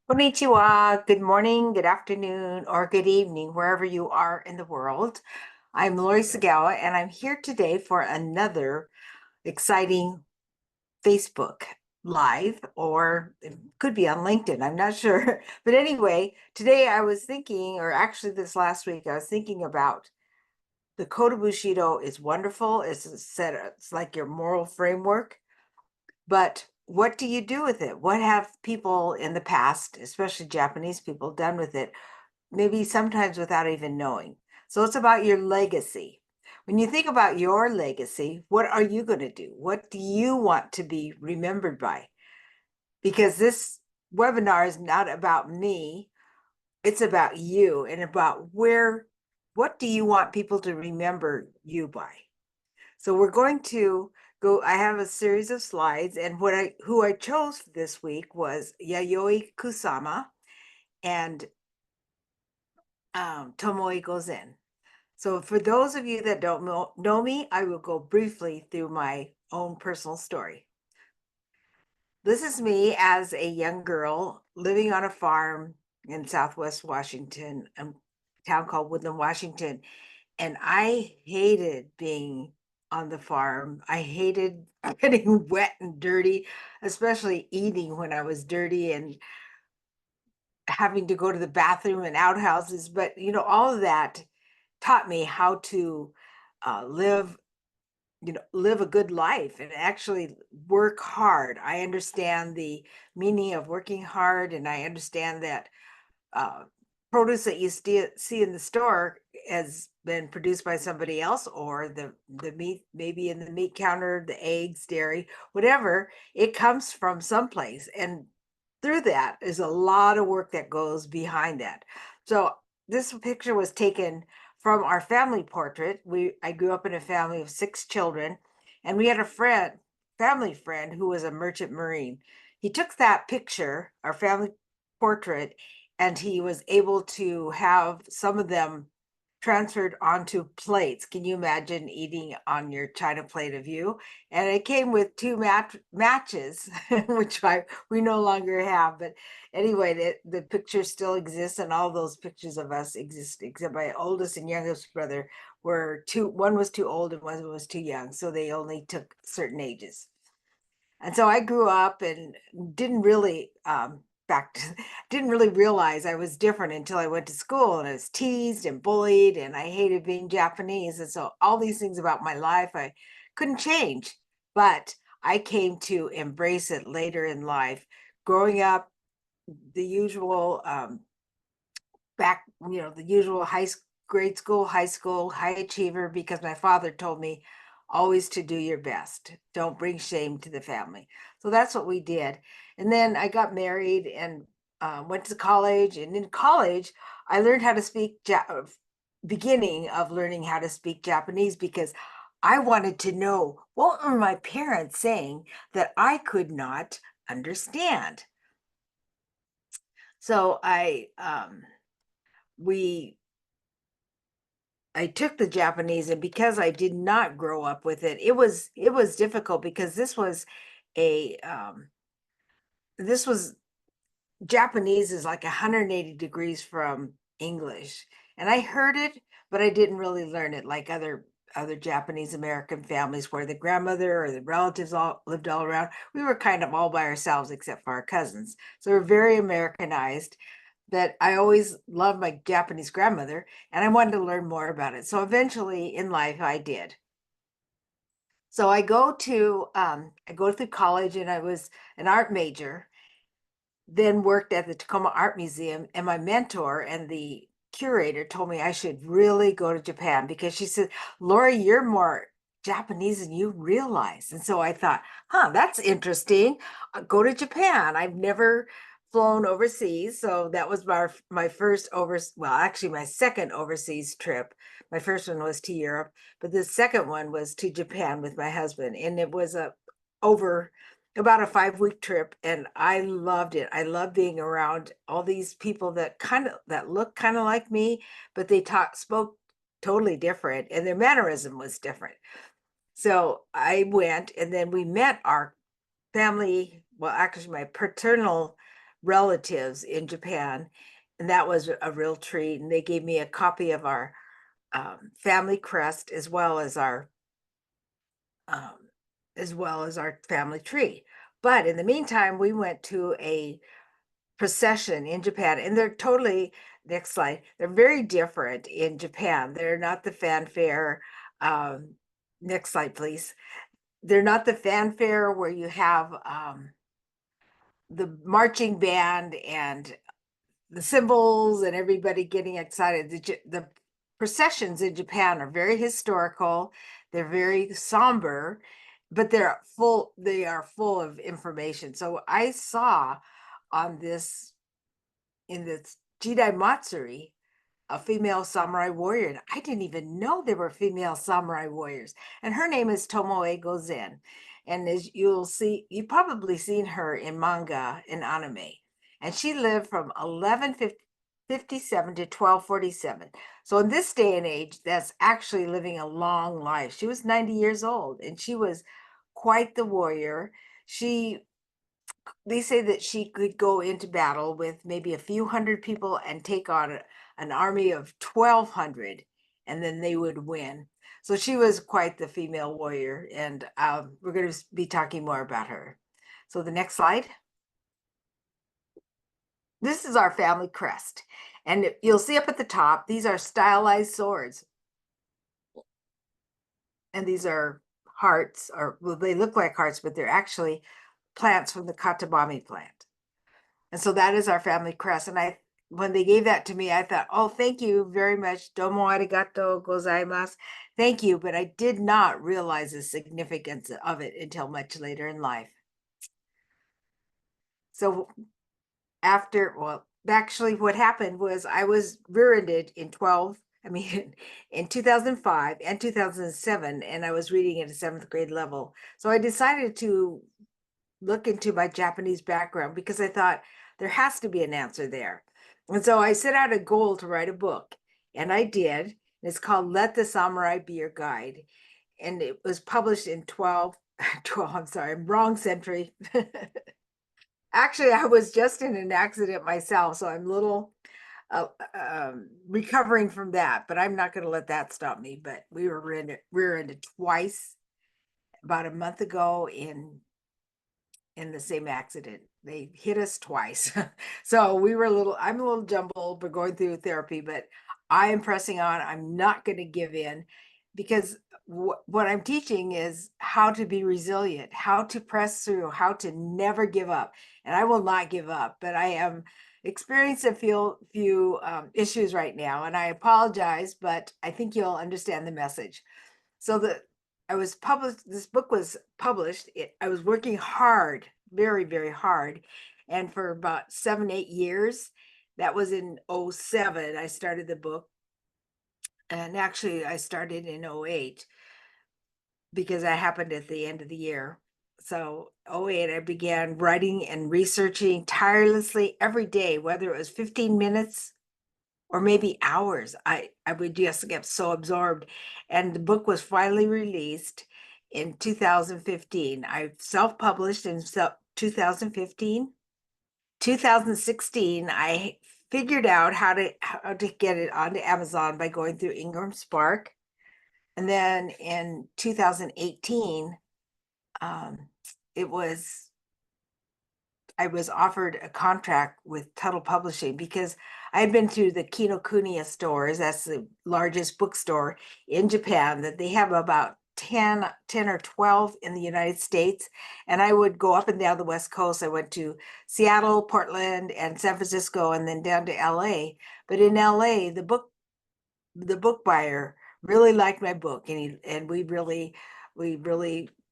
Konnichiwa, good morning, good afternoon, or good evening, wherever you are in the world. I'm Lori Sagawa, and I'm here today for another exciting Facebook Live, or it could be on LinkedIn, I'm not sure. But anyway, today I was thinking, or actually this last week, I was thinking about the Code of Bushido is wonderful. It's a set, it's like your moral framework. But what do you do with it? What have people in the past, especially Japanese people, done with it? Maybe sometimes without even knowing. So it's about your legacy. When you think about your legacy, what are you going to do? What do you want to be remembered by? Because this webinar is not about me, it's about you and about what do you want people to remember you by? So we're going to go. I have a series of slides, and who I chose this week was Yayoi Kusama and Tomoe Gozen. So for those of you that don't know me, I will go briefly through my own personal story. This is me as a young girl living on a farm in Southwest Washington, a town called Woodland, Washington. And I hated being on the farm. I hated getting wet and dirty, especially eating when I was dirty and having to go to the bathroom and outhouses. But, all of that taught me how to live, live a good life and actually work hard. I understand the meaning of working hard, and I understand that uh, produce that you see in the store has been produced by somebody else, or the meat, maybe in the meat counter, the eggs, dairy, whatever, it comes from someplace, and through that is a lot of work that goes behind that. So this picture was taken from our family portrait. I grew up in a family of 6 children, and we had a family friend who was a merchant marine. He took that picture, our family portrait, and he was able to have some of them transferred onto plates. Can you imagine eating on your china plate of you? And it came with two matches, which we no longer have. But anyway, the picture still exists, and all those pictures of us exist, except my oldest and youngest brother were two. One was too old and one was too young, so they only took certain ages. And so I grew up and didn't really fact didn't really realize I was different until I went to school, and I was teased and bullied, and I hated being Japanese. And so all these things about my life I couldn't change, but I came to embrace it later in life. Growing up, the usual the usual grade school, high school, high achiever, because my father told me always to do your best. Don't bring shame to the family. So that's what we did. And then I got married and went to college. And in college, I learned how to beginning of learning how to speak Japanese, because I wanted to know what were my parents saying that I could not understand. So we I took the Japanese, and because I did not grow up with it, it was difficult, because a this was Japanese is like 180 degrees from English. And I heard it, but I didn't really learn it like other Japanese American families, where the grandmother or the relatives all lived all around. We were kind of all by ourselves except for our cousins. So we're very Americanized. That I always loved my Japanese grandmother, and I wanted to learn more about it. So eventually in life I did. So I go through college, and I was an art major, then worked at the Tacoma Art Museum, and my mentor and the curator told me I should really go to Japan, because she said, Lori, you're more Japanese than you realize. And so I thought, that's interesting. I'll go to Japan. I've never flown overseas. So that was my first well, actually my second overseas trip. My first one was to Europe, but the second one was to Japan with my husband. And it was over about a 5 week trip, and I loved it. I love being around all these people that look kind of like me, but they spoke totally different, and their mannerism was different. So I went, and then we met our family. Well, actually, my paternal relatives in Japan, and that was a real treat. And they gave me a copy of our family crest um, as well as our family tree. But in the meantime, we went to a procession in Japan, and they're totally, next slide, they're very different in Japan. They're not the fanfare. Um, Next slide, please. They're not the fanfare where you have the marching band and the cymbals and everybody getting excited. The processions in Japan are very historical. They're very somber, but they are full of information. So I saw on this in this Jidai Matsuri a female samurai warrior. And I didn't even know there were female samurai warriors. And her name is Tomoe Gozen. And as you'll see, you've probably seen her in manga and anime. And she lived from 1157 to 1247. So in this day and age, that's actually living a long life. She was 90 years old and she was quite the warrior. They say that she could go into battle with maybe a few hundred people and take on an army of 1,200, and then they would win. So she was quite the female warrior, and we're going to be talking more about her. So the next slide. This is our family crest, and you'll see up at the top, these are stylized swords. And these are hearts, or well, they look like hearts, but they're actually plants from the katabami plant. And so that is our family crest. And when they gave that to me, I thought, oh, thank you very much. Domo arigato gozaimasu. Thank you. But I did not realize the significance of it until much later in life. So actually what happened was I was rear-ended in 2005 and 2007, and I was reading at a 7th grade level. So I decided to look into my Japanese background because I thought there has to be an answer there. And so I set out a goal to write a book, and I did. It's called Let the Samurai Be Your Guide. And it was published in 12, I'm sorry, wrong century. Actually, I was just in an accident myself, so I'm a little recovering from that, but I'm not going to let that stop me. But we were rear-ended twice about a month ago in the same accident. They hit us twice. So I'm a little jumbled. We're going through therapy, but I am pressing on. I'm not going to give in because what I'm teaching is how to be resilient, how to press through, how to never give up. And I will not give up, but I am experiencing a few issues right now. And I apologize, but I think you'll understand the message. So this book was published. I was working hard, very, very hard. And for about 7, 8 years, that was in 07, I started the book. And actually I started in 08 because that happened at the end of the year. So 08, I began writing and researching tirelessly every day, whether it was 15 minutes or maybe hours. I would just get so absorbed. And the book was finally released in 2015. I self-published in 2015. 2016, I figured out how to get it onto Amazon by going through Ingram Spark. And then in 2018, it was I was offered a contract with Tuttle Publishing because I had been to the Kinokuniya stores. That's the largest bookstore in Japan. That they have about 10 or 12 in the United States. And I would go up and down the West Coast. I went to Seattle, Portland, and San Francisco, and then down to LA. But in LA, the book buyer really liked my book, and we really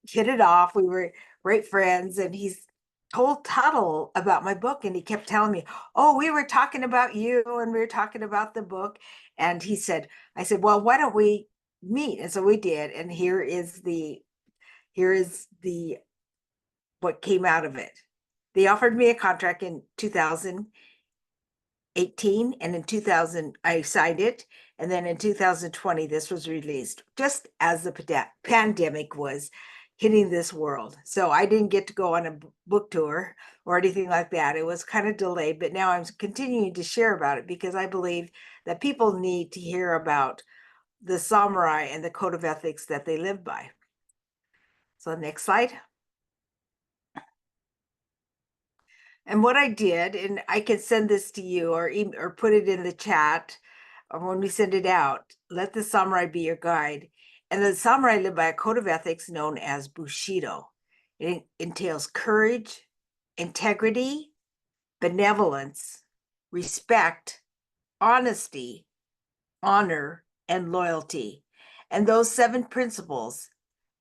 hit it off. We were great friends, and he's told Tuttle about my book, and he kept telling me, oh, we were talking about you and we were talking about the book. And I said, well, why don't we meet? And so we did. And here is the what came out of it. They offered me a contract in 2018, and in 2000 I signed it, and then in 2020 this was released just as the pandemic was hitting this world. So I didn't get to go on a book tour or anything like that. It was kind of delayed, but now I'm continuing to share about it because I believe that people need to hear about the samurai and the code of ethics that they live by. So next slide. And what I did, and I can send this to you or put it in the chat or when we send it out, let the samurai be your guide. And the samurai live by a code of ethics known as Bushido. It entails courage, integrity, benevolence, respect, honesty, honor, and loyalty. And those 7 principles,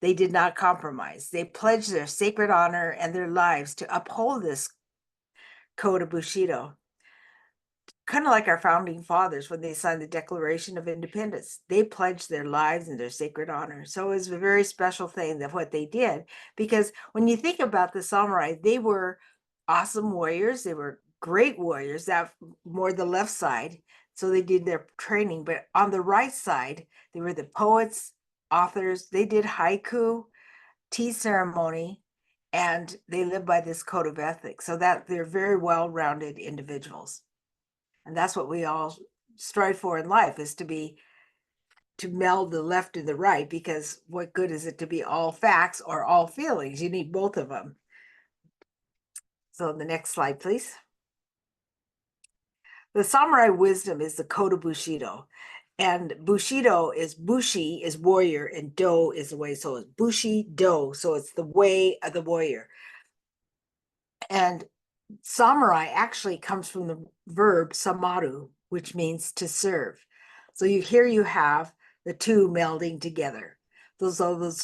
they did not compromise. They pledged their sacred honor and their lives to uphold this code of Bushido. Kind of like our founding fathers when they signed the Declaration of Independence. They pledged their lives and their sacred honor. So it was a very special thing that what they did, because when you think about the samurai, they were awesome warriors. They were great warriors, that more the left side. So they did their training. But on the right side, they were the poets, authors. They did haiku, tea ceremony, and they lived by this code of ethics. So that they're very well-rounded individuals. And that's what we all strive for in life, is to meld the left and the right, because what good is it to be all facts or all feelings? You need both of them. So the next slide, please. The samurai wisdom is the code of Bushido. And Bushido is Bushi is warrior and Do is the way. So it's Bushido. So it's the way of the warrior. And samurai actually comes from the verb samaru, which means to serve. So here you have the two melding together. Those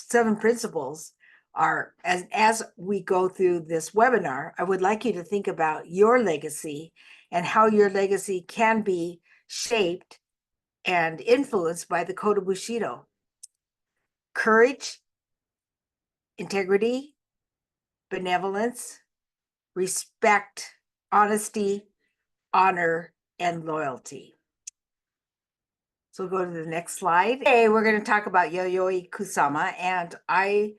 7 principles are, as we go through this webinar, I would like you to think about your legacy and how your legacy can be shaped and influenced by the code of Bushido. Courage, integrity, benevolence, respect, honesty, honor, and loyalty. So we'll go to the next slide. Today, we're going to talk about Yayoi Kusama, and I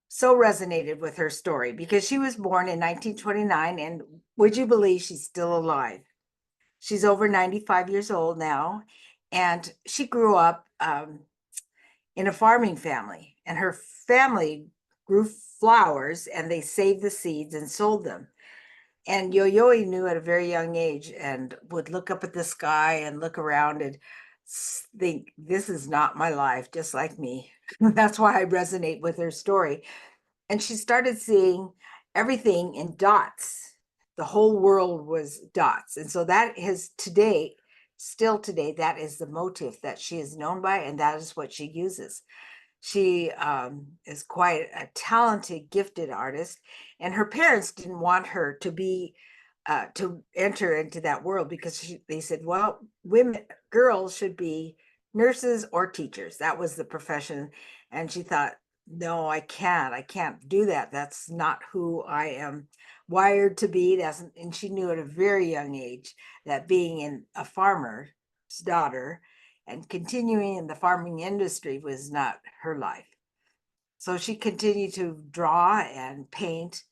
so resonated with her story because she was born in 1929, and would you believe she's still alive? She's over 95 years old now, and she grew up in a farming family, and her family grew flowers, and they saved the seeds and sold them. And Yayoi knew at a very young age and would look up at the sky and look around and think, this is not my life, just like me. That's why I resonate with her story. And she started seeing everything in dots. The whole world was dots. And so that is today, still today, that is the motif that she is known by, and that is what she uses. She is quite a talented, gifted artist, and her parents didn't want her to be to enter into that world because they said, well, girls should be nurses or teachers. That was the profession. And she thought, no, I can't do that. That's not who I am wired to be. And she knew at a very young age that being a farmer's daughter and continuing in the farming industry was not her life. So she continued to draw and paint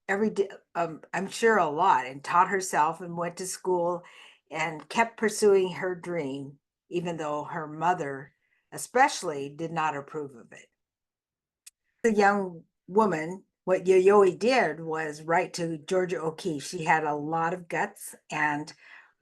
every day, I'm sure a lot, and taught herself and went to school and kept pursuing her dream, even though her mother especially did not approve of it. The young woman, what Yayoi did was write to Georgia O'Keeffe. She had a lot of guts and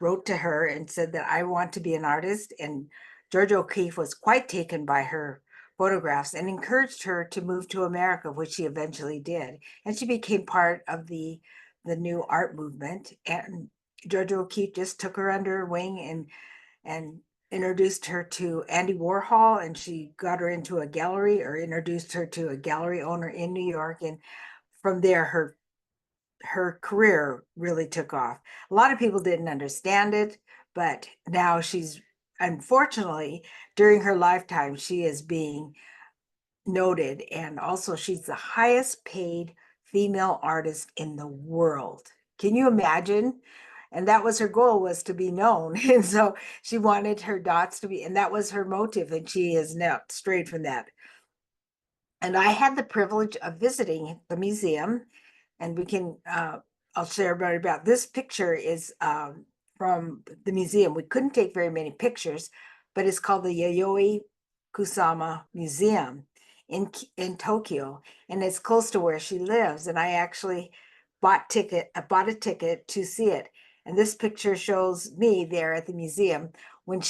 wrote to her and said that I want to be an artist. And Georgia O'Keeffe was quite taken by her photographs and encouraged her to move to America, which she eventually did. And she became part of the new art movement. And Georgia O'Keeffe just took her under her wing and introduced her to Andy Warhol, and she got her into a gallery, or introduced her to a gallery owner in New York. And from there, her career really took off. A lot of people didn't understand it, but now she's, unfortunately, during her lifetime, she is being noted. And also she's the highest paid female artist in the world. Can you imagine? And that was her goal, was to be known. And so she wanted her dots to be, and that was her motive. And she has not strayed from that. And I had the privilege of visiting the museum, and we can, I'll share about this picture is from the museum. We couldn't take very many pictures, but it's called the Yayoi Kusama Museum in Tokyo, and it's close to where she lives. And I actually bought a ticket to see it. And this picture shows me there at the museum when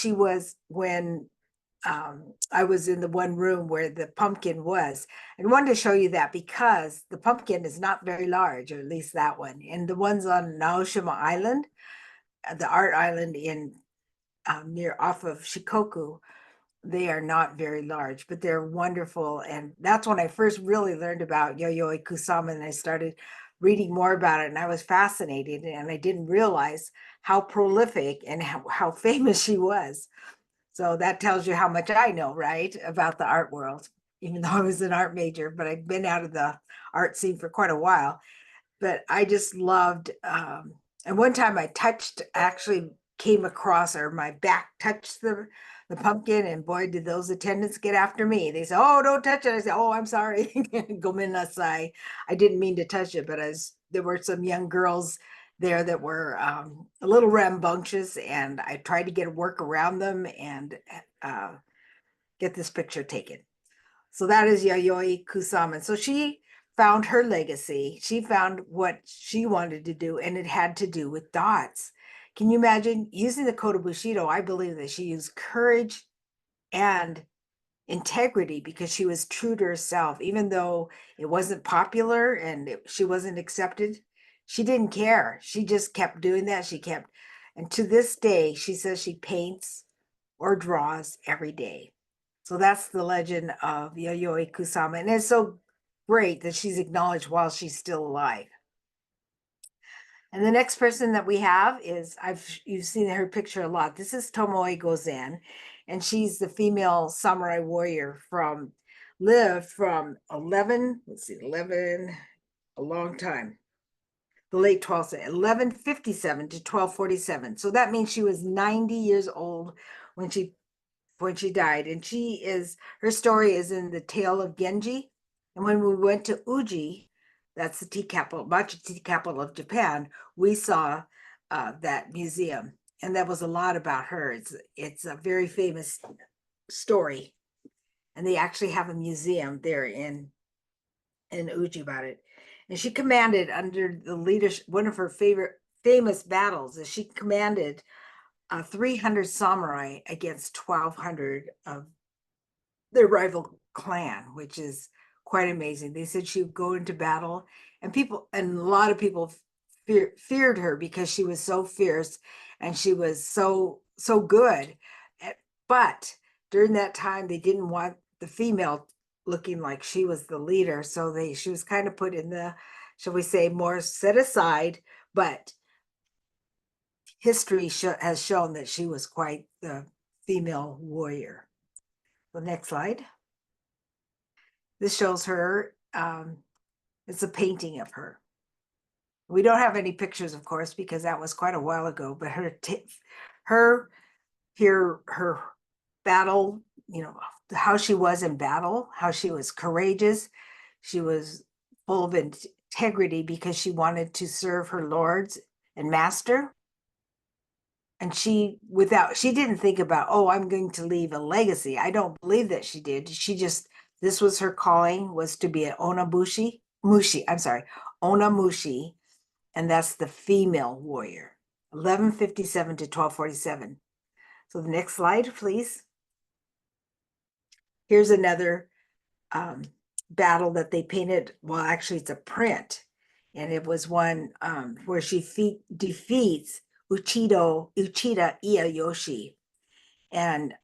I was in the one room where the pumpkin was. I wanted to show you that because the pumpkin is not very large, or at least that one. And the ones on Naoshima Island, the art island in near off of Shikoku, they are not very large, but they're wonderful. And that's when I first really learned about Yayoi Kusama, and I started reading more about it, and I was fascinated, and I didn't realize how prolific and how famous she was. So that tells you how much I know, right, about the art world, even though I was an art major, but I've been out of the art scene for quite a while. But I just loved, and one time I actually came across, or my back touched the pumpkin, and boy, did those attendants get after me. They said, "Oh, don't touch it." I said, "Oh, I'm sorry." Gomenasai. I didn't mean to touch it, but there were some young girls there that were a little rambunctious, and I tried to get work around them and get this picture taken. So that is Yayoi Kusama. So she found her legacy. She found what she wanted to do, and it had to do with dots. Can you imagine using the code of Bushido? I believe that she used courage and integrity because she was true to herself, even though it wasn't popular and she wasn't accepted. She didn't care. She just kept doing that. And to this day, she says she paints or draws every day. So that's the legend of Yayoi Kusama. And it's so great that she's acknowledged while she's still alive. And the next person that we have is, you've seen her picture a lot. This is Tomoe Gozen, and she's the female samurai warrior lived from 11, a long time, the late 12th, 1157 to 1247. So that means she was 90 years old when she died. And her story is in the Tale of Genji. And when we went to Uji, that's the Machu tea capital of Japan, we saw that museum. And that was a lot about her. It's a very famous story. And they actually have a museum there in Uji about it. And she commanded under the leadership, one of her famous battles is she commanded 300 samurai against 1,200 of their rival clan, which is quite amazing. They said she would go into battle, and a lot of people feared her because she was so fierce and she was so good. But during that time, they didn't want the female looking like she was the leader, so she was kind of put in the, shall we say, more set aside. But history has shown that she was quite the female warrior. The next slide. This shows her. It's a painting of her. We don't have any pictures, of course, because that was quite a while ago. But her battle, how she was in battle, how she was courageous. She was full of integrity because she wanted to serve her lords and master. And she didn't think about, oh, I'm going to leave a legacy. I don't believe that she did. This was her calling, was to be an onamushi, and that's the female warrior, 1157 to 1247. So the next slide, please. Here's another battle that they painted. Well, actually, it's a print, and it was one where she defeats Uchida Iyayoshi. And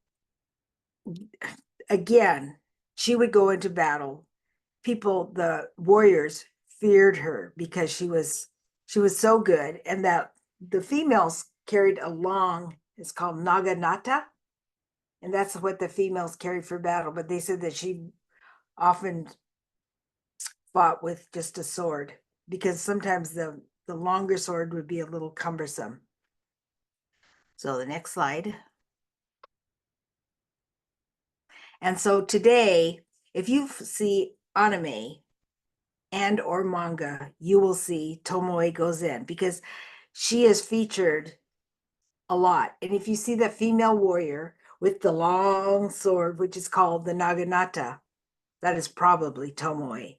again, she would go into battle. The warriors feared her because she was so good, and that the females carried a long, it's called naginata, and that's what the females carried for battle. But they said that she often fought with just a sword because sometimes the longer sword would be a little cumbersome. So the next slide. And so today, if you see anime and or manga, you will see Tomoe Gozen because she is featured a lot. And if you see that female warrior with the long sword, which is called the Naginata, that is probably Tomoe.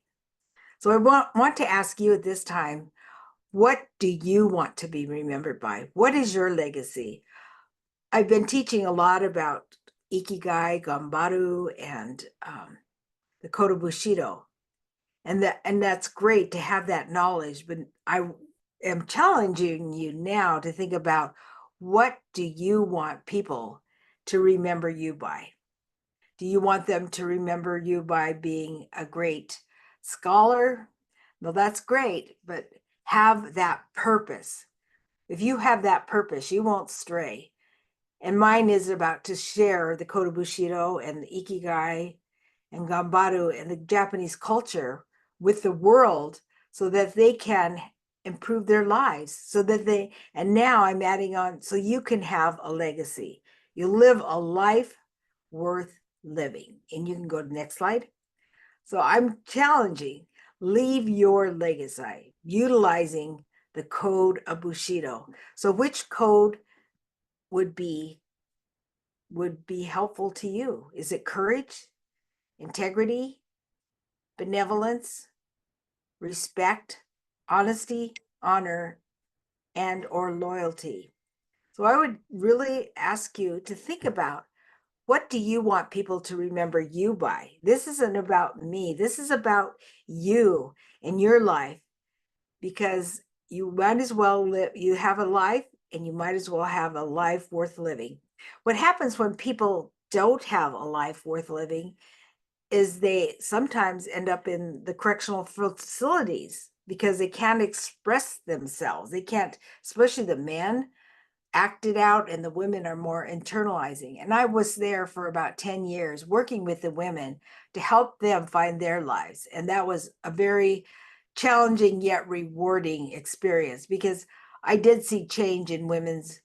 So I want to ask you at this time, what do you want to be remembered by? What is your legacy? I've been teaching a lot about Ikigai, Gambaru, and the Code of Bushido. And that's great to have that knowledge, but I am challenging you now to think about, what do you want people to remember you by? Do you want them to remember you by being a great scholar? Well, that's great, but have that purpose. If you have that purpose, you won't stray. And mine is about to share the Code of Bushido and the Ikigai and Gambaru and the Japanese culture with the world so that they can improve their lives. And now I'm adding on, so you can have a legacy. You live a life worth living. And you can go to the next slide. So I'm challenging, leave your legacy, utilizing the Code of Bushido. So which code would be helpful to you? Is it courage, integrity, benevolence, respect, honesty, honor, and or loyalty? So I would really ask you to think about, what do you want people to remember you by? This isn't about me. This is about you and your life, because you might as well live, you have a life, and you might as well have a life worth living. What happens when people don't have a life worth living is they sometimes end up in the correctional facilities because they can't express themselves. They can't, especially the men, act it out, and the women are more internalizing. And I was there for about 10 years working with the women to help them find their lives. And that was a very challenging yet rewarding experience, because I did see change in women's,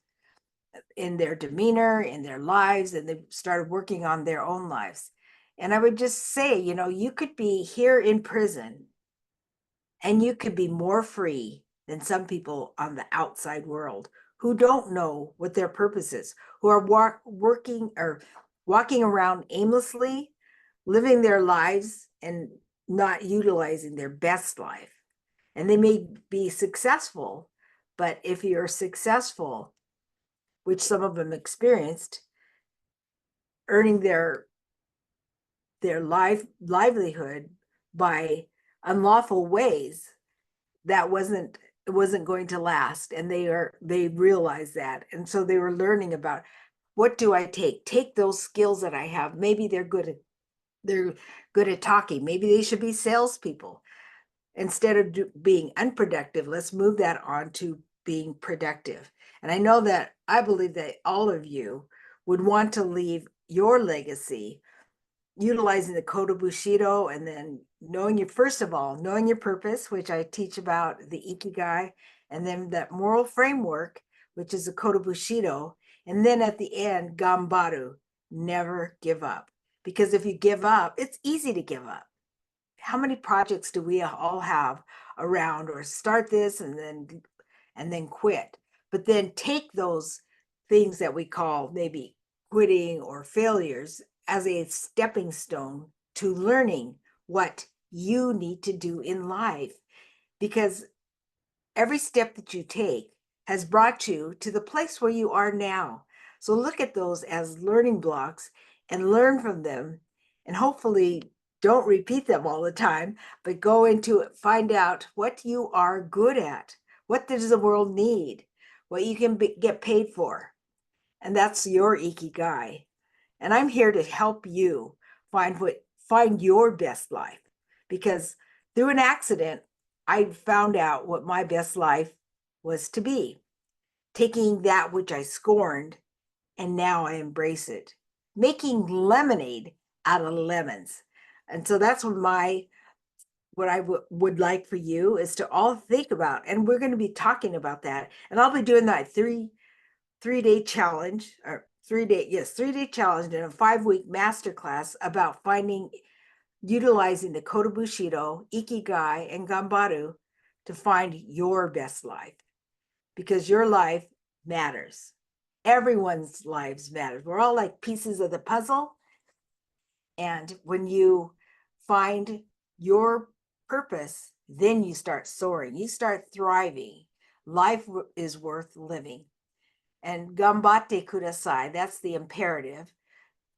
in their demeanor, in their lives, and they started working on their own lives. And I would just say, you could be here in prison and you could be more free than some people on the outside world who don't know what their purpose is, who are working or walking around aimlessly, living their lives and not utilizing their best life. And they may be successful, but if you're successful, which some of them experienced, earning their livelihood by unlawful ways, that wasn't, it wasn't going to last. And they realized that. And so they were learning about, what do I take those skills that I have. Maybe they're good at talking. Maybe they should be salespeople. Instead of being unproductive, let's move that on to being productive. And I believe that all of you would want to leave your legacy utilizing the Code of Bushido, and then first of all, knowing your purpose, which I teach about the Ikigai, and then that moral framework, which is the Code of Bushido. And then at the end, Gambaru, never give up. Because if you give up, it's easy to give up. How many projects do we all have around, or start this and then quit? But then take those things that we call maybe quitting or failures as a stepping stone to learning what you need to do in life, because every step that you take has brought you to the place where you are now. So look at those as learning blocks and learn from them, and hopefully don't repeat them all the time, but go into it, find out what you are good at, what does the world need, what you can get paid for. And that's your Ikigai. And I'm here to help you find your best life, because through an accident, I found out what my best life was to be, taking that which I scorned, and now I embrace it, making lemonade out of lemons. And so that's what I would like for you is to all think about, and we're going to be talking about that. And I'll be doing that three-day challenge, or 3-day challenge, and a 5-week masterclass about finding utilizing the Kodo Bushido, Ikigai, and Gambaru to find your best life, because your life matters. Everyone's lives matter. We're all like pieces of the puzzle. And when you find your purpose, then you start soaring, you start thriving. Life is worth living. And gambate kudasai, that's the imperative,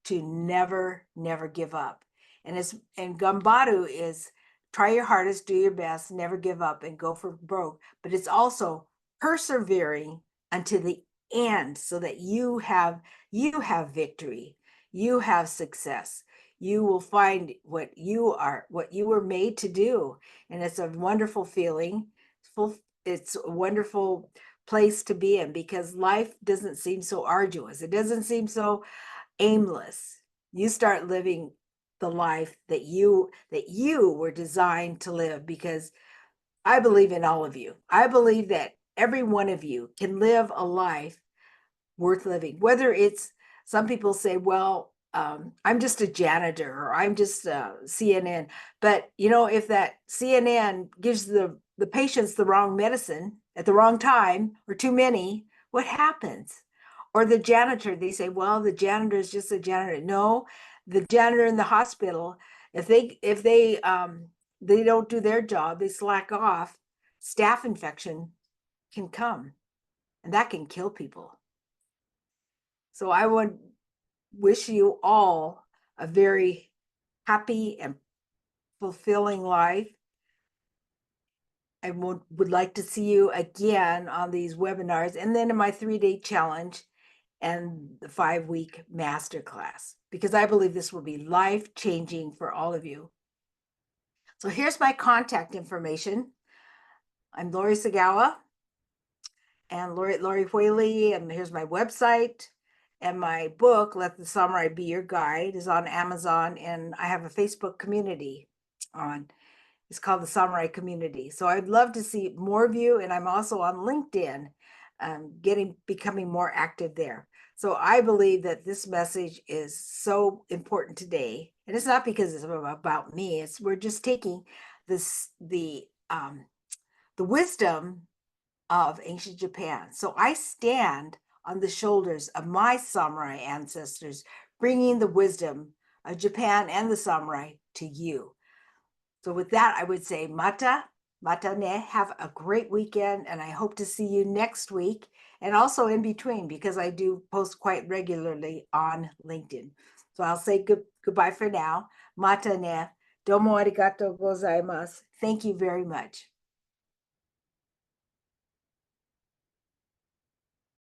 to never, never give up. And gambaru is try your hardest, do your best, never give up, and go for broke. But it's also persevering until the end, so that you have victory, you have success. You will find what you were made to do. And it's a wonderful feeling. It's a wonderful place to be in, because life doesn't seem so arduous. It doesn't seem so aimless. You start living the life that you were designed to live, because I believe in all of you. I believe that every one of you can live a life worth living. Whether it's, some people say, well, I'm just a janitor, or I'm just CNN. But if that CNN gives the patients the wrong medicine at the wrong time, or too many, what happens? Or the janitor, they say, well, the janitor is just a janitor. No, the janitor in the hospital, if they don't do their job, they slack off, staph infection can come, and that can kill people. So I would wish you all a very happy and fulfilling life. I would like to see you again on these webinars, and then in my 3-day challenge and the 5-week masterclass, because I believe this will be life-changing for all of you. So here's my contact information. I'm Lori Sagawa, and Lori Whaley, and here's my website. And my book, Let the Samurai Be Your Guide, is on Amazon, and I have a Facebook community on. It's called the Samurai Community. So I'd love to see more of you, and I'm also on LinkedIn, becoming more active there. So I believe that this message is so important today, and it's not because it's about me. We're just taking the wisdom of ancient Japan. So I stand on the shoulders of my samurai ancestors, bringing the wisdom of Japan and the samurai to you. So with that, I would say mata ne, have a great weekend, and I hope to see you next week, and also in between, because I do post quite regularly on LinkedIn. So I'll say goodbye for now. Mata ne. Domo arigatou gozaimasu. Thank you very much.